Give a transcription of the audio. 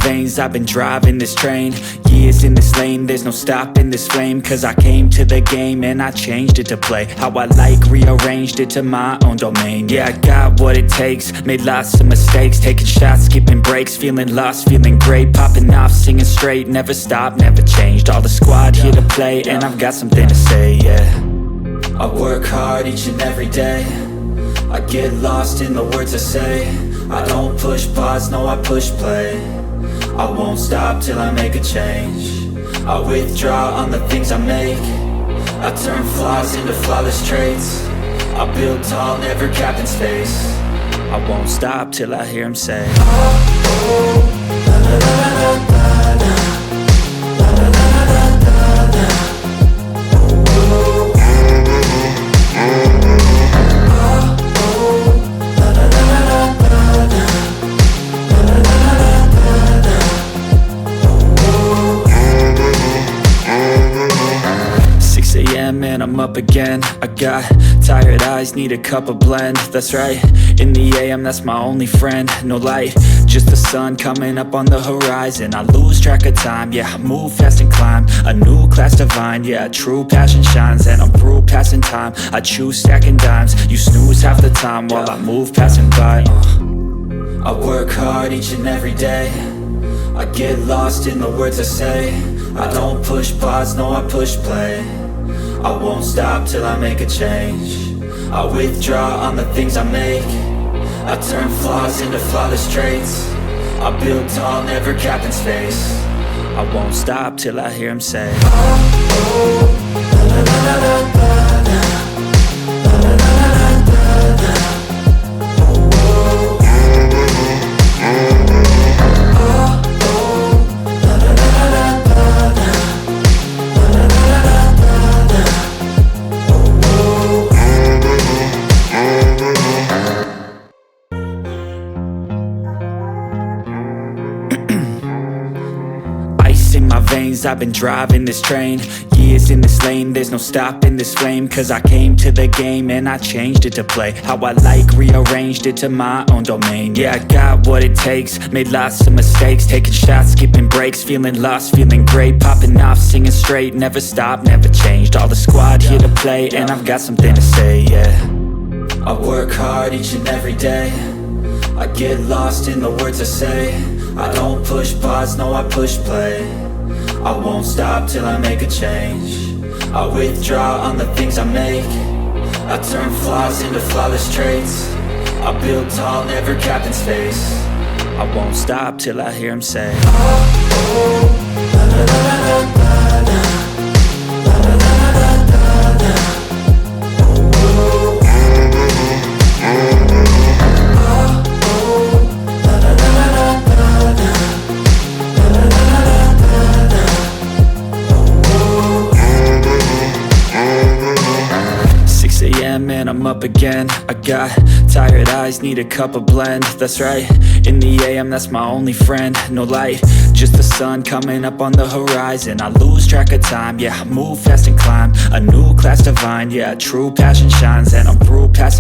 veins, I've been driving this train. Years in this lane, there's no stopping this flame. Cause I came to the game and I changed it to play how I like, rearranged it to my own domain. Yeah, I got what it takes, made lots of mistakes, taking shots, skipping breaks, feeling lost, feeling great, popping off, singing straight, never stopped, never changed. All the squad here to play, and I've got something to say, yeah. I work hard each and every day, I get lost in the words I say. I don't push pause, no I push play. I won't stop till I make a change. I withdraw on the things I make. I turn flaws into flawless traits. I build tall, never capped in space. I won't stop till I hear him say, oh, oh, la, la, la, la, la, la. And I'm up again. I got tired eyes, need a cup of blend. That's right, in the AM, that's my only friend. No light, just the sun coming up on the horizon. I lose track of time, yeah, I move fast and climb a new class divine, yeah, true passion shines. And I'm through passing time, I choose stacking dimes. You snooze half the time while I move passing by. I work hard each and every day, I get lost in the words I say. I don't push pause, no I push play. I won't stop till I make a change. I withdraw on the things I make. I turn flaws into flawless traits. I build tall, never capped in space. I won't stop till I hear him say, oh, oh, la, la, la, la, la, la. In my veins, I've been driving this train. Years in this lane, there's no stopping this flame. Cause I came to the game and I changed it to play how I like, rearranged it to my own domain. Yeah, I got what it takes, made lots of mistakes, taking shots, skipping breaks, feeling lost, feeling great, popping off, singing straight, never stopped, never changed. All the squad here to play, and I've got something to say, yeah. I work hard each and every day, I get lost in the words I say. I don't push pause, no I push play. I won't stop till I make a change. I withdraw on the things I make. I turn flaws into flawless traits. I build tall, never capped in space. I won't stop till I hear him say, oh, oh, la, la, la, la, la, la. And I'm up again. I got tired eyes, need a cup of blend. That's right, in the AM, that's my only friend. No light, just the sun coming up on the horizon. I lose track of time, yeah, I move fast and climb a new class divine, yeah, true passion shines. And I'm through passing